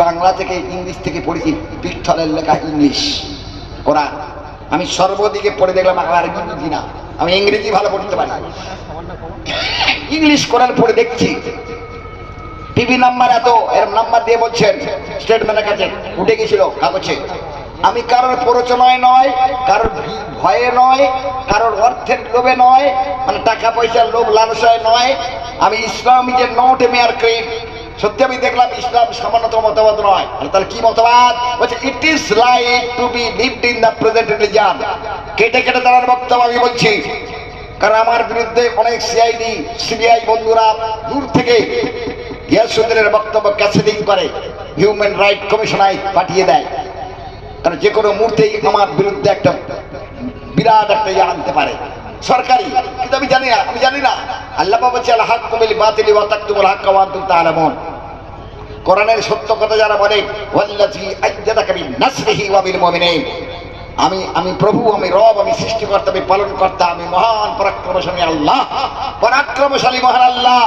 বাংলা থেকে ইংলিশ থেকে পড়েছি, পিঠলের লেখা ইংলিশ কোরআন। আমি সর্বদিকে পড়ে দেখলাম আরবি বুঝি না, আমি ইংরেজি ভালো পড়তে পারি, ইংলিশ কোরআন পড়ে দেখছি টিভি নাম্বার এত এর নাম্বার দিয়ে বলছেন স্টেটমেন্টের কাছে উঠে গেছিল কাগজে। আমি কারোর প্ররোচনায় নয়, কারোর ভয়ে নয়, কারোর অর্থের লোভে নয়, মানে টাকা পয়সার লোভ লালসায় নয়, আমি Islam is not a mere creed. সত্যি আমি দেখলাম ইসলাম সামান্যতম মতবাদ নয়। তাহলে কি মতবাদ? বলছে it is like to be lived in the present religion. কেটে কেটে তার বক্তব্য আমি বলছি, কারণ আমার বিরুদ্ধে অনেক সিআইডি সিবিআই বন্ধুরা দূর থেকে গিয়াসউদ্দিনের বক্তব্য ক্যাসেটিং করে হিউম্যান রাইট কমিশনায় পাঠিয়ে দেয়, কারণ যে কোনো মুহূর্তেই আমার বিরুদ্ধে একটা বিরাট একটা ইয়ে আনতে পারে সরকারি। কিন্তু আমি জানি না আল্লাহ বলছে আল হাক্কু বিল বাতিলি ওয়া তাকতুমুল হাক্কা ওয়া আনতুম তা'লামুন। কোরআনের সত্য কথা যারা বলে ওয়াল্লাযী আইযাদাকা বিনাসরিহি ওয়া বিল মুমিনিন, আমি প্রভু, আমি রব, আমি সৃষ্টিকর্তা, আমি পালনকর্তা, আমি মহান পরাক্রমশালী আল্লাহ, পরাক্রমশালী মহান আল্লাহ।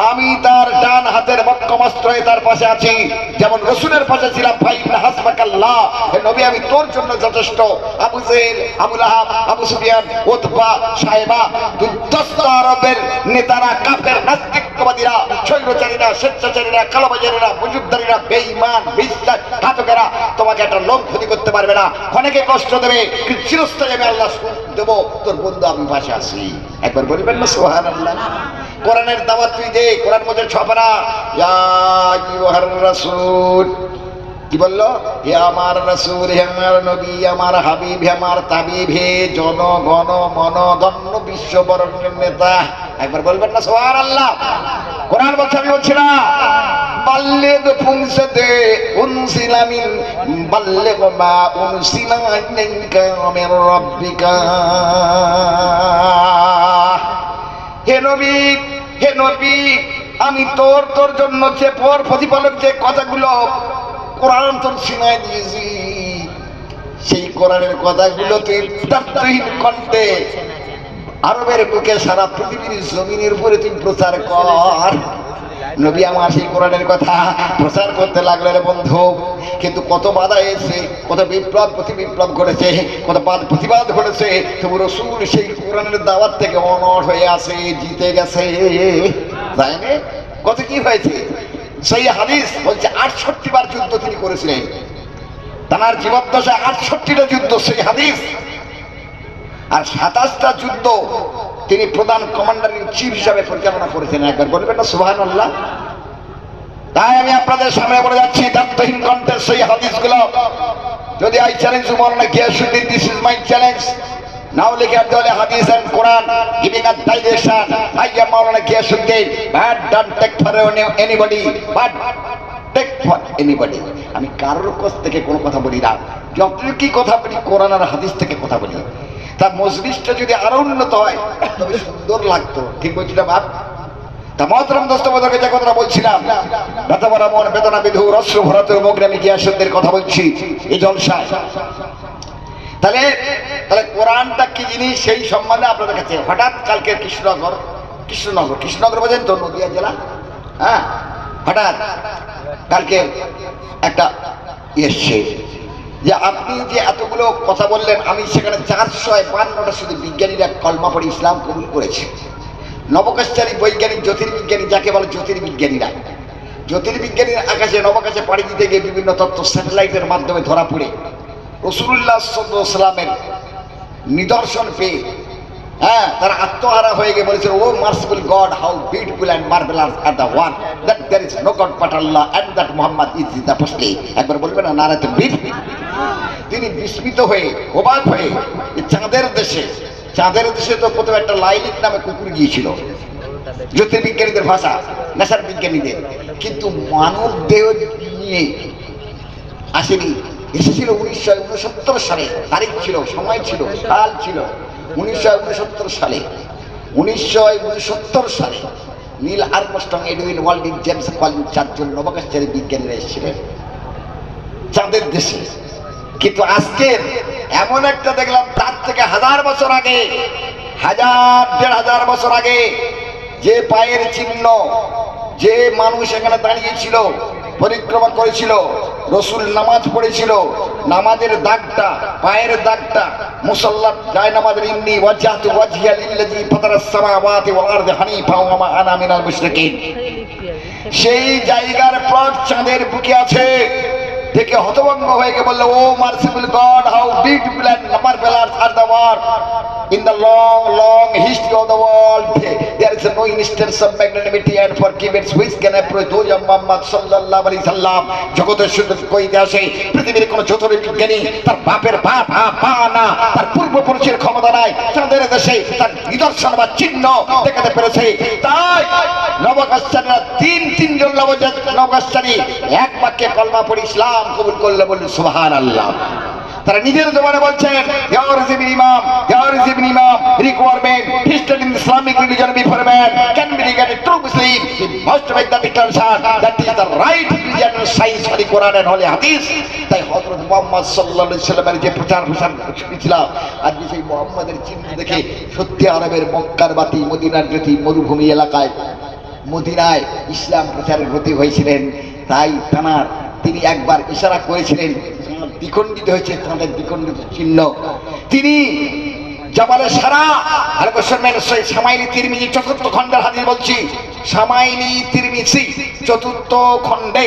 আমি তার ডান হাতের বক্রমস্ত্র হয়ে তার পাশে আছি, যেমন রসুলের পাশে ছিলাম। ফাইন হাসবাকাল্লাহ, হে নবী আমি তোর জন্য যথেষ্ট। আবু জেহেল, আবু লাহাব, আবু সুফিয়ান, উতবা, সাইবা, দুর্দস্ত আরবের নেতারা, কাফের নাস্তিকবাদীরা, স্বৈরচারীরা, স্বেচ্ছাচারীরা, কালোবাজারীরা, মুজুদ্দারীরা, বেঈমান, বিশ্বাসঘাতকেরা তোমাকে একটা লোক ক্ষতি করতে পারবে না, অনেকে কষ্ট দেবে, কিন্তু চিরস্থায়ী আমি আল্লাহ সুখ দেবো। তোর বন্ধু আমি পাশে আছি। একবার বলবেন না সুবহানাল্লাহ। কোরআনের দাওয়াত তুই দে। কোরআন মধ্যে ছপানা ইয়া আইয়ুহার রাসূল, কি বললো? হে আমার রাসূল, হে আমার নবী, আমার হাবিব, হে আমার তাবিব, হে জনগণ মনগণ্য বিশ্ব বরণ্যের নেতা। একবার বলবেন না সুবহানাল্লাহ। কোরআন বলছে, আমি বলছি না। বাল্লিগ ফুনসাতে উনসিলা মিন বাল্লিগ মা উনসিলা ইলাইকা মির রাব্বিকা। হে নবী, হে নবী, আমি তোর জন্য যে প্রতিপালক যে কথাগুলো কোরআন তোর সিনায় দিয়েছি, সেই কোরআনের কথাগুলো তুই তাফসীর কণ্ঠে আরবের বুকে সারা পৃথিবীর জমিনের উপরে তুই প্রচার কর। নবী আমার সেই কোরআনের কথা প্রচার করতে লাগলেন বন্ধু। কিন্তু কত বাধা এসে, কত বিপ্লব প্রতি বিপ্লব ঘটেছে, কত প্রতিবাদ ঘটেছে, তবু রাসূল সেই কোরআনের দাওয়াত থেকে অনড় হয়ে আছে, জিতে গেছে। জানেন কত কি হয়েছে? সেই হাদিস বলছে 68 বার যুদ্ধ তিনি করেছিলেন তার জীবদ্দশায়, 68টা যুদ্ধ সেই হাদিস। আর 27টা যুদ্ধ তিনি প্রধান কমান্ডার ইন চিফ হিসাবে পরিচালনা করেছেন। একবার বলবেন না সুবহানাল্লাহ। তাই আমি আপনাদের সামনে বলে যাচ্ছি দায়িত্বহীন কণ্ঠের সেই হাদিসগুলো। যদি I challenge you Maulana Giasuddin, this is my challenge. Now look at the hadith and Quran giving a direction. I am Maulana Ghiasuddin, but don't take for anybody, but take for anybody. আমি কারোর কাছ থেকে কোনো কথা বলি না, যতটুকু কি কথা বলি কোরআন আর হাদিস থেকে কথা বলি। তার মজলিসটা যদি আরো উন্নত হয় তবে সুন্দর লাগতো। ঠিক বলছি না বাপ? তা মহতরম দোস্ত বন্ধুকে যে কথাটা বলছিলাম, ব্যথাভরা মন বেদনা বিধু রস্য ভরতের মুখে আমি গিয়াসুদ্দিনের কথা বলছি এই জলসায়। তাহলে কোরআনটা কি জিনিস সেই সম্বন্ধে আপনাদের কাছে হঠাৎ কালকে কৃষ্ণনগর বোঝেন তো, নদিয়া জেলা। হ্যাঁ, হঠাৎ কালকে একটা এসছে যে আপনি যে এতগুলো কথা বললেন, আমি সেখানে 452টা শুধু বিজ্ঞানীরা কলমা পড়ে ইসলাম কবুল করেছে। নবকাশচারী বৈজ্ঞানিক জ্যোতির্বিজ্ঞানী যাকে বলে জ্যোতির্বিজ্ঞানীরা, জ্যোতির্বিজ্ঞানীর আকাশে নবকাশে পাড়ি দিতে গিয়ে বিভিন্ন তথ্য স্যাটেলাইটের মাধ্যমে ধরা পড়ে রাসূলুল্লাহ সাল্লাল্লাহু আলাইহি ওয়াসাল্লামের নিদর্শন পেয়ে তারা আত্মহারা হয়ে গিয়ে বলেছিল, O merciful God, how beautiful and marvellous are the one that there is no God but Allah and that Muhammad is the তাসলিম। একবার বলবেন না নারে তাকবীর। তিনি বিস্মিত হয়ে, অবাক হয়ে, চাঁদের দেশে তো প্রথমে একটা লাইলিক নামে কুকুর গিয়েছিল, জ্যোতির্বিজ্ঞানীদের ভাষা, নেশার বিজ্ঞানীদের, কিন্তু মানব দেহ নিয়ে আসেনি। এসেছিল 1969 সালে, তারিখ ছিল, সময় ছিল, সাল ছিল 1969 সালে। 1969 সালে Neil Armstrong, Edwin Aldrin, James Collins, 4 জন নবকাশচারী বিজ্ঞানীরা এসেছিলেন চাঁদের দেশে। কিন্তু আজকে এমন একটা দেখলাম, তার থেকে 1000 বছর আগে, 1000-1500 বছর আগে যে পায়ের চিহ্ন, যে মানুষ এখানে দাঁড়িয়েছিল পরিক্রমা করেছিল, রসুল নামাজ পড়েছিল, নামাজের দাগটা, পায়ের দাগটা মুসাল্লাত যায় নামাজের ইন্নি ওয়াজহাতু ওয়াজহিয়া লিল্লাযী ফাতারাস সামাওয়াতি ওয়াল আরদি হানিফা ওয়া মা আনা মিনাল মুশরিকিন। সেই জায়গার প্লট চাঁদের বুকে আছে। দেখে হতভম্ব হয়ে গিয়ে বলল, O merciful God, how beautiful and marvellous are the work in the long history of the world. There is no instance of magnanimity and forgiveness which can approach those of Muhammad sallallahu alaihi wasallam. জগতের সুন্দর কইতে আসে পৃথিবীর কোন জ্যোতির্বিজ্ঞানী তার বাপের বাপ পা না, তার পূর্বপুরুষের ক্ষমতা নাই চাঁদের দেশে তার নিদর্শন বা চিহ্ন দেখাতে পেরেছে। তাই নবকাশ্চারীরা তিনজন নবকাশ্চারী এক বাক্যে কলমা পড়ে ইসলাম কবুল করলে বললেন সুবহানাল্লাহ। তারা নিজের জবানে বলছেন, here is an imam, here is an imam requirement history in Islamic religion before man can be regarded true Muslim, he must make that declaration that is the right religion and science of the Quran and Holy Hadith. তাই হযরত মুহাম্মদ সাল্লাল্লাহু আলাইহি সাল্লামের যে প্রচার ছিল, আজকে সেই মুহাম্মাদের চিহ্ন দেখে সত্যি আরবের মক্কার বাতি, মদিনার জ্যোতি মরুভূমি এলাকায় মদিনায় ইসলাম প্রচারের ব্রতী হয়েছিলেন। তাই তিনি একবার ইশারা করেছিলেন, দ্বিখণ্ডিত হয়েছে তাদের দ্বিখণ্ডিত চিহ্ন। তিনি জাবালে সারা সামাইলি তিরমিজি চতুর্থ খণ্ডের হাদিস বলছি, সামাইলি তিরমিজি চতুর্থ খণ্ডে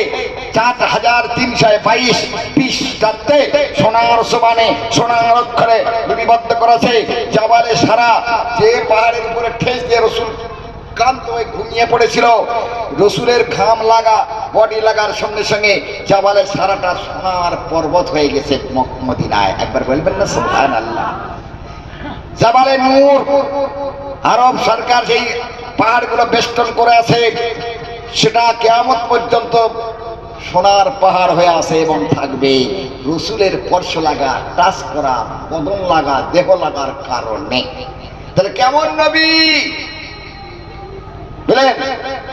4322 পৃষ্ঠাতে সোনার জবানে সোনার অক্ষরে লিপিবদ্ধ করেছে, জাবালে সারা যে পাহাড়ের উপরে ঠেস দিয়ে রসুল ক্লান্ত হয়ে ঘুমিয়ে পড়েছিল, রসুলের ঘাম লাগা বডি লাগার সঙ্গে সঙ্গে জাবালে সারাটা সোনার পর্বত হয়ে গেছে মদিনায়। একবার বলবেন না সুবহানাল্লাহ। জাবালে নূর, আরব সরকার সেই পাহাড়গুলো বেষ্টন করে আছে, সেটা কিয়ামত পর্যন্ত সোনার পাহাড় হয়ে আছে এবং থাকবে। রসুলের স্পর্শ লাগা, টাচ করা, বদন লাগা, দেহ লাগার কারণে। তাহলে কেমন নবী বলেন?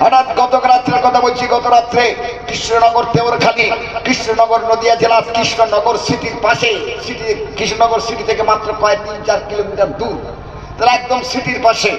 হঠাৎ গত রাত্রের কথা বলছি, গত রাত্রে কৃষ্ণনগর দেওরখালী, কৃষ্ণনগর নদিয়া জেলার কৃষ্ণনগর সিটির পাশে, কৃষ্ণনগর সিটি থেকে মাত্র প্রায় 3-4 কিলোমিটার দূর, তাহলে একদম সিটির পাশে